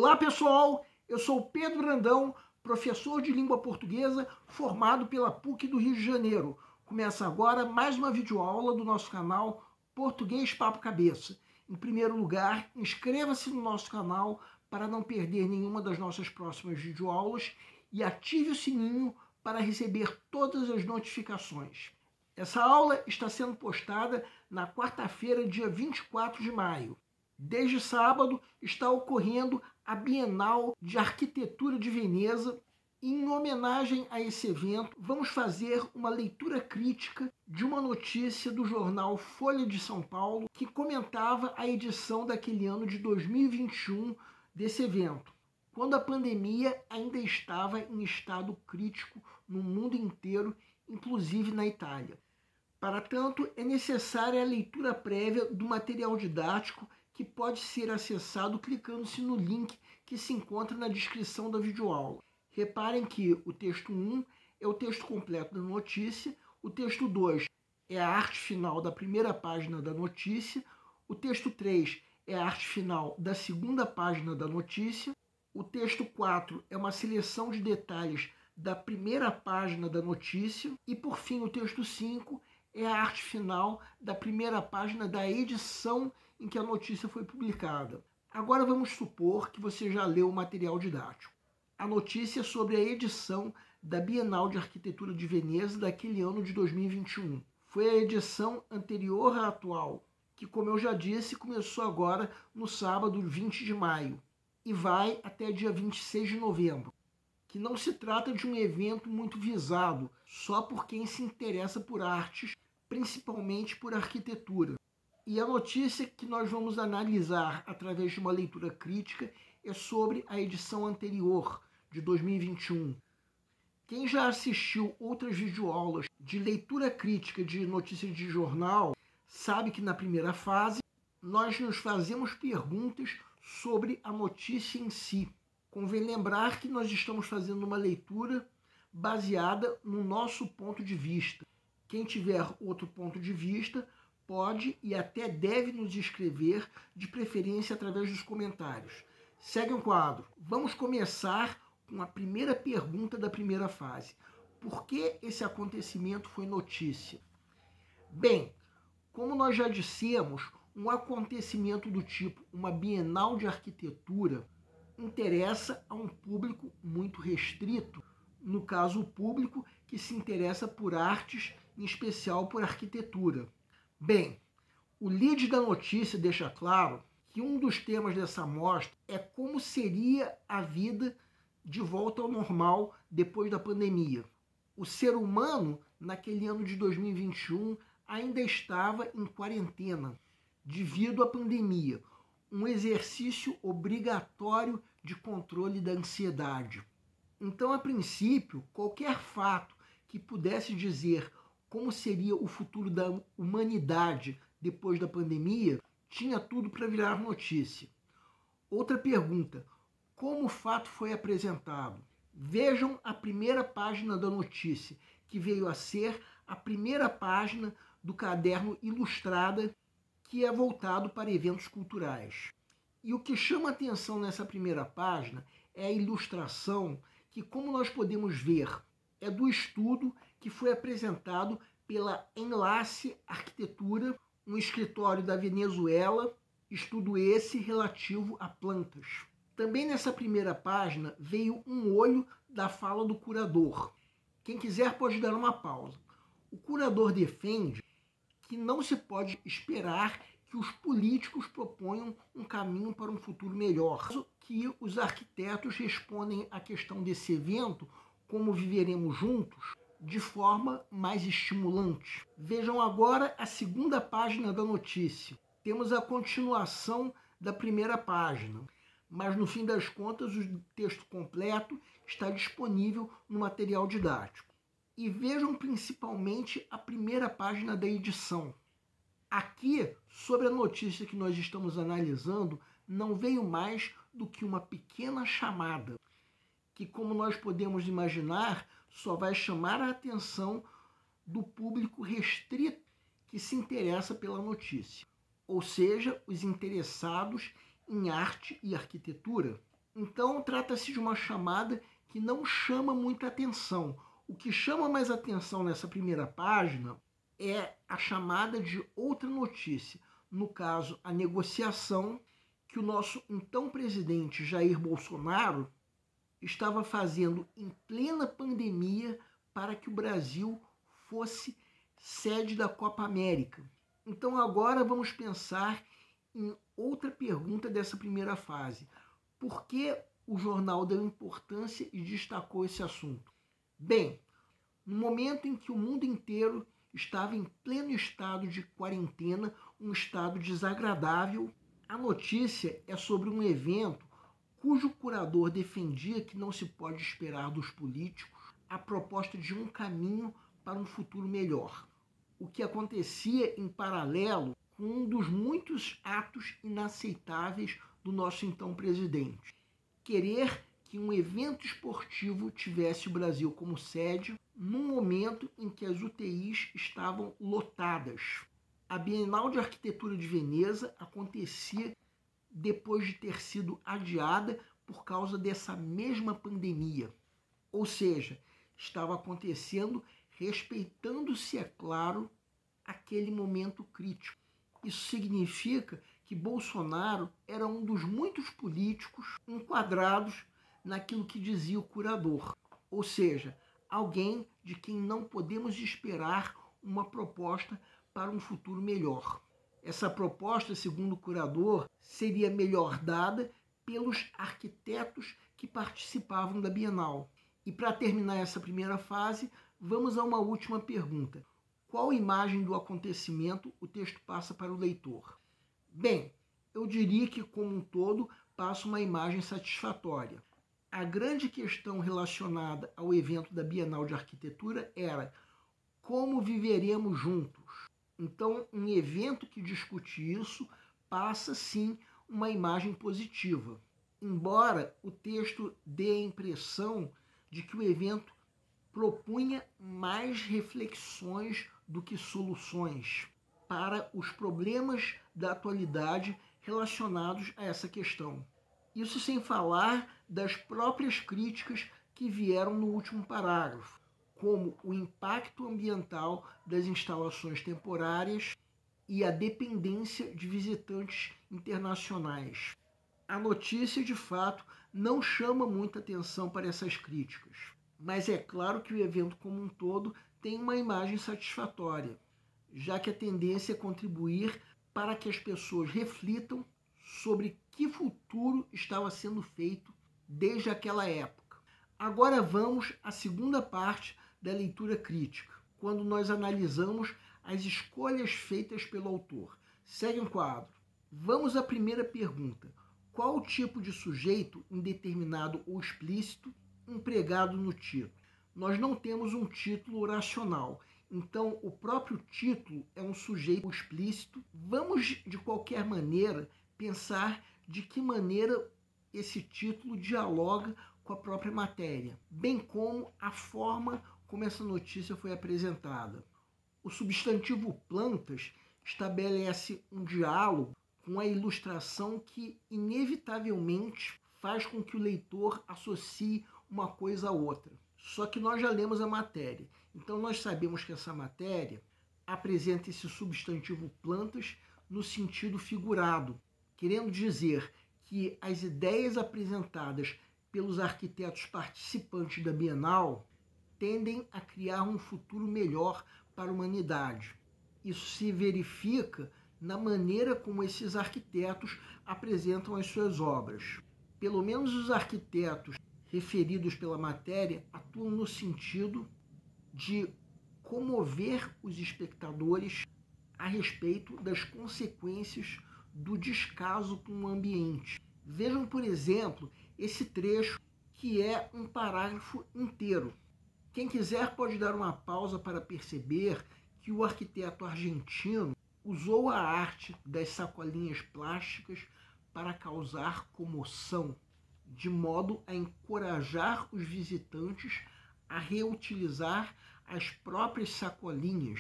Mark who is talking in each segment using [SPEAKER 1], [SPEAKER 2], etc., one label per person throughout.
[SPEAKER 1] Olá pessoal, eu sou Pedro Brandão, professor de língua portuguesa formado pela PUC do Rio de Janeiro. Começa agora mais uma videoaula do nosso canal Português Papo Cabeça. Em primeiro lugar, inscreva-se no nosso canal para não perder nenhuma das nossas próximas videoaulas e ative o sininho para receber todas as notificações. Essa aula está sendo postada na quarta-feira, dia 24 de maio. Desde sábado está ocorrendo a Bienal de Arquitetura de Veneza e, em homenagem a esse evento, vamos fazer uma leitura crítica de uma notícia do jornal Folha de São Paulo que comentava a edição daquele ano de 2021 desse evento, quando a pandemia ainda estava em estado crítico no mundo inteiro, inclusive na Itália. Para tanto, é necessária a leitura prévia do material didático que pode ser acessado clicando-se no link que se encontra na descrição da videoaula. Reparem que o texto 1 é o texto completo da notícia, o texto 2 é a arte final da primeira página da notícia, o texto 3 é a arte final da segunda página da notícia, o texto 4 é uma seleção de detalhes da primeira página da notícia e, por fim, o texto 5 é a arte final da primeira página da edição em que a notícia foi publicada. Agora vamos supor que você já leu o material didático. A notícia é sobre a edição da Bienal de Arquitetura de Veneza daquele ano de 2021. Foi a edição anterior à atual, que, como eu já disse, começou agora no sábado 20 de maio e vai até dia 26 de novembro. Que não se trata de um evento muito visado só por quem se interessa por artes, principalmente por arquitetura. E a notícia que nós vamos analisar através de uma leitura crítica é sobre a edição anterior, de 2021. Quem já assistiu outras videoaulas de leitura crítica de notícias de jornal sabe que na primeira fase nós nos fazemos perguntas sobre a notícia em si. Convém lembrar que nós estamos fazendo uma leitura baseada no nosso ponto de vista. Quem tiver outro ponto de vista pode e até deve nos escrever, de preferência através dos comentários. Segue o quadro. Vamos começar com a primeira pergunta da primeira fase. Por que esse acontecimento foi notícia? Bem, como nós já dissemos, um acontecimento do tipo uma Bienal de Arquitetura interessa a um público muito restrito, no caso o público que se interessa por artes, em especial por arquitetura. Bem, o lead da notícia deixa claro que um dos temas dessa mostra é como seria a vida de volta ao normal depois da pandemia. O ser humano, naquele ano de 2021, ainda estava em quarentena devido à pandemia, um exercício obrigatório de controle da ansiedade. Então, a princípio, qualquer fato que pudesse dizer como seria o futuro da humanidade depois da pandemia tinha tudo para virar notícia. Outra pergunta: como o fato foi apresentado? Vejam a primeira página da notícia, que veio a ser a primeira página do caderno Ilustrada, que é voltado para eventos culturais. E o que chama atenção nessa primeira página é a ilustração que, como nós podemos ver, é do estudo que foi apresentado pela Enlace Arquitetura, um escritório da Venezuela, estudo esse relativo a plantas. Também nessa primeira página veio um olho da fala do curador. Quem quiser pode dar uma pausa. O curador defende que não se pode esperar que os políticos proponham um caminho para um futuro melhor, que os arquitetos respondem à questão desse evento, como viveremos juntos, de forma mais estimulante. Vejam agora a segunda página da notícia. Temos a continuação da primeira página, mas no fim das contas o texto completo está disponível no material didático. E vejam principalmente a primeira página da edição. Aqui, sobre a notícia que nós estamos analisando, não veio mais do que uma pequena chamada, que, como nós podemos imaginar, só vai chamar a atenção do público restrito que se interessa pela notícia, ou seja, os interessados em arte e arquitetura. Então, trata-se de uma chamada que não chama muita atenção. O que chama mais atenção nessa primeira página é a chamada de outra notícia. No caso, a negociação que o nosso então presidente Jair Bolsonaro estava fazendo em plena pandemia para que o Brasil fosse sede da Copa América. Então agora vamos pensar em outra pergunta dessa primeira fase. Por que o jornal deu importância e destacou esse assunto? Bem, no momento em que o mundo inteiro estava em pleno estado de quarentena, um estado desagradável, a notícia é sobre um evento cujo curador defendia que não se pode esperar dos políticos a proposta de um caminho para um futuro melhor. O que acontecia em paralelo com um dos muitos atos inaceitáveis do nosso então presidente. Querer que um evento esportivo tivesse o Brasil como sede num momento em que as UTIs estavam lotadas. A Bienal de Arquitetura de Veneza acontecia depois de ter sido adiada por causa dessa mesma pandemia. Ou seja, estava acontecendo respeitando-se, é claro, aquele momento crítico. Isso significa que Bolsonaro era um dos muitos políticos enquadrados naquilo que dizia o curador. Ou seja, alguém de quem não podemos esperar uma proposta para um futuro melhor. Essa proposta, segundo o curador, seria melhor dada pelos arquitetos que participavam da Bienal. E para terminar essa primeira fase, vamos a uma última pergunta. Qual imagem do acontecimento o texto passa para o leitor? Bem, eu diria que, como um todo, passa uma imagem satisfatória. A grande questão relacionada ao evento da Bienal de Arquitetura era como viveremos juntos. Então, um evento que discute isso passa, sim, uma imagem positiva. Embora o texto dê a impressão de que o evento propunha mais reflexões do que soluções para os problemas da atualidade relacionados a essa questão. Isso sem falar das próprias críticas que vieram no último parágrafo, como o impacto ambiental das instalações temporárias e a dependência de visitantes internacionais. A notícia, de fato, não chama muita atenção para essas críticas, mas é claro que o evento como um todo tem uma imagem satisfatória, já que a tendência é contribuir para que as pessoas reflitam sobre que futuro estava sendo feito desde aquela época. Agora vamos à segunda parte da leitura crítica, quando nós analisamos as escolhas feitas pelo autor. Segue um quadro. Vamos à primeira pergunta. Qual o tipo de sujeito indeterminado ou explícito empregado no título? Nós não temos um título oracional, então o próprio título é um sujeito explícito. Vamos, de qualquer maneira, pensar de que maneira esse título dialoga com a própria matéria, bem como a forma como essa notícia foi apresentada. O substantivo plantas estabelece um diálogo com a ilustração que, inevitavelmente, faz com que o leitor associe uma coisa a outra. Só que nós já lemos a matéria, então nós sabemos que essa matéria apresenta esse substantivo plantas no sentido figurado, querendo dizer que as ideias apresentadas pelos arquitetos participantes da Bienal tendem a criar um futuro melhor para a humanidade. Isso se verifica na maneira como esses arquitetos apresentam as suas obras. Pelo menos os arquitetos referidos pela matéria atuam no sentido de comover os espectadores a respeito das consequências do descaso com o ambiente. Vejam, por exemplo, esse trecho que é um parágrafo inteiro. Quem quiser pode dar uma pausa para perceber que o arquiteto argentino usou a arte das sacolinhas plásticas para causar comoção, de modo a encorajar os visitantes a reutilizar as próprias sacolinhas,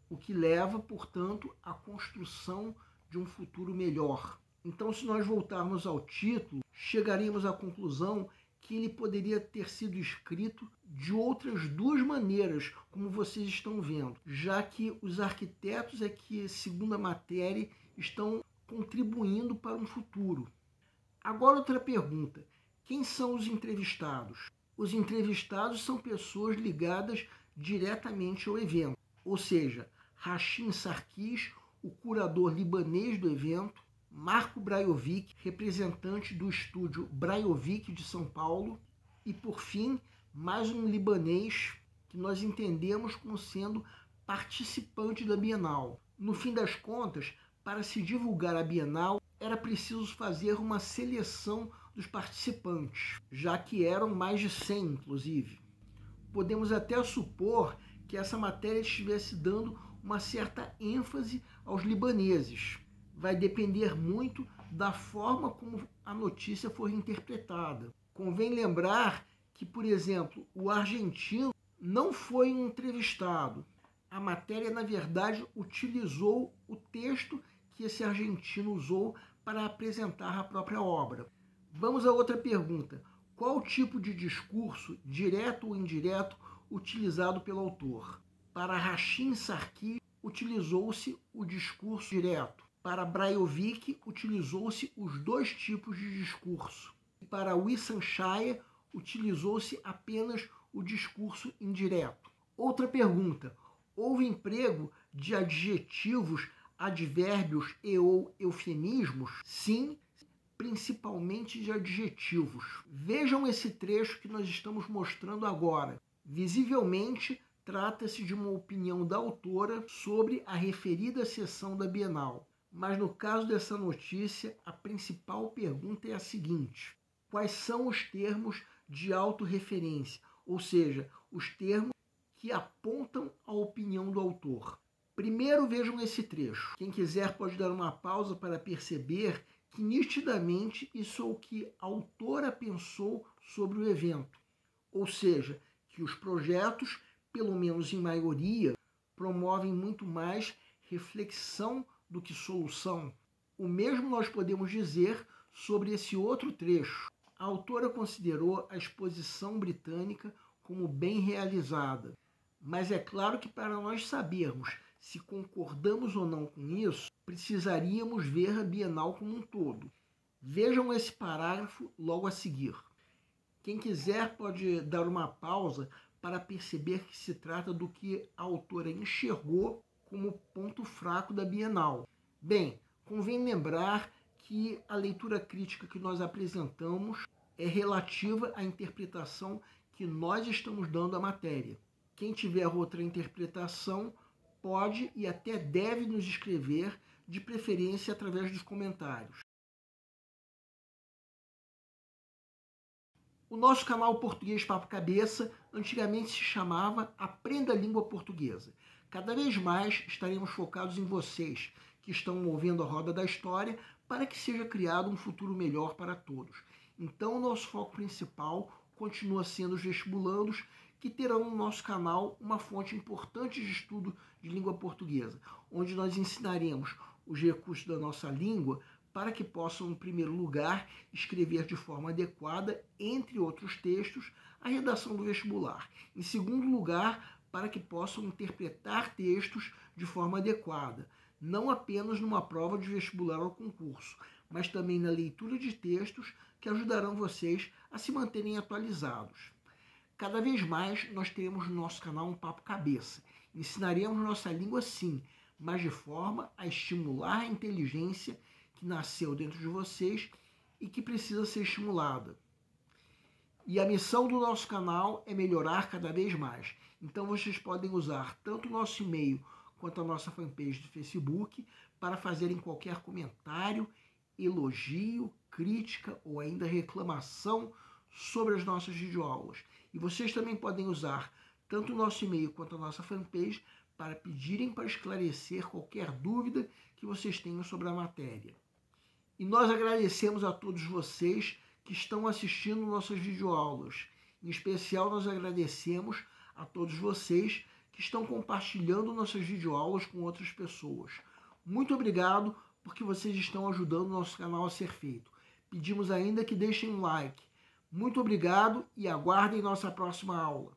[SPEAKER 1] o que leva, portanto, à construção de um futuro melhor. Então, se nós voltarmos ao título, chegaremos à conclusão que ele poderia ter sido escrito de outras duas maneiras, como vocês estão vendo, já que os arquitetos é que, segundo a matéria, estão contribuindo para um futuro. Agora outra pergunta, quem são os entrevistados? Os entrevistados são pessoas ligadas diretamente ao evento, ou seja, Hashim Sarkis, o curador libanês do evento, Marco Brajovic, representante do estúdio Brajovic de São Paulo, e por fim, mais um libanês que nós entendemos como sendo participante da Bienal. No fim das contas, para se divulgar a Bienal, era preciso fazer uma seleção dos participantes, já que eram mais de 100, inclusive. Podemos até supor que essa matéria estivesse dando uma certa ênfase aos libaneses. Vai depender muito da forma como a notícia for interpretada. Convém lembrar que, por exemplo, o argentino não foi um entrevistado. A matéria, na verdade, utilizou o texto que esse argentino usou para apresentar a própria obra. Vamos a outra pergunta. Qual tipo de discurso, direto ou indireto, utilizado pelo autor? Para Hashim Sarkis, utilizou-se o discurso direto. Para Brajovic, utilizou-se os dois tipos de discurso. E para Wissam Shaya, utilizou-se apenas o discurso indireto. Outra pergunta. Houve emprego de adjetivos, advérbios e ou eufemismos? Sim, principalmente de adjetivos. Vejam esse trecho que nós estamos mostrando agora. Visivelmente, trata-se de uma opinião da autora sobre a referida sessão da Bienal. Mas no caso dessa notícia, a principal pergunta é a seguinte: quais são os termos de autorreferência, ou seja, os termos que apontam a opinião do autor? Primeiro vejam esse trecho. Quem quiser pode dar uma pausa para perceber que nitidamente isso é o que a autora pensou sobre o evento. Ou seja, que os projetos, pelo menos em maioria, promovem muito mais reflexão do que solução. O mesmo nós podemos dizer sobre esse outro trecho. A autora considerou a exposição britânica como bem realizada. Mas é claro que para nós sabermos se concordamos ou não com isso, precisaríamos ver a Bienal como um todo. Vejam esse parágrafo logo a seguir. Quem quiser pode dar uma pausa para perceber que se trata do que a autora enxergou como ponto fraco da Bienal. Bem, convém lembrar que a leitura crítica que nós apresentamos é relativa à interpretação que nós estamos dando à matéria. Quem tiver outra interpretação pode e até deve nos escrever, de preferência através dos comentários. O nosso canal Português Papo Cabeça antigamente se chamava Aprenda a Língua Portuguesa. Cada vez mais estaremos focados em vocês que estão movendo a roda da história para que seja criado um futuro melhor para todos. Então, o nosso foco principal continua sendo os vestibulandos, que terão no nosso canal uma fonte importante de estudo de língua portuguesa, onde nós ensinaremos os recursos da nossa língua para que possam, em primeiro lugar, escrever de forma adequada, entre outros textos, a redação do vestibular. Em segundo lugar, para que possam interpretar textos de forma adequada, não apenas numa prova de vestibular ou concurso, mas também na leitura de textos que ajudarão vocês a se manterem atualizados. Cada vez mais nós teremos no nosso canal um Papo Cabeça. Ensinaremos nossa língua sim, mas de forma a estimular a inteligência que nasceu dentro de vocês e que precisa ser estimulada. E a missão do nosso canal é melhorar cada vez mais. Então vocês podem usar tanto o nosso e-mail quanto a nossa fanpage do Facebook para fazerem qualquer comentário, elogio, crítica ou ainda reclamação sobre as nossas videoaulas. E vocês também podem usar tanto o nosso e-mail quanto a nossa fanpage para pedirem para esclarecer qualquer dúvida que vocês tenham sobre a matéria. E nós agradecemos a todos vocês que estão assistindo nossas videoaulas. Em especial, nós agradecemos a todos vocês que estão compartilhando nossas videoaulas com outras pessoas. Muito obrigado porque vocês estão ajudando o nosso canal a ser feito. pedimos ainda que deixem um like. Muito obrigado e aguardem nossa próxima aula.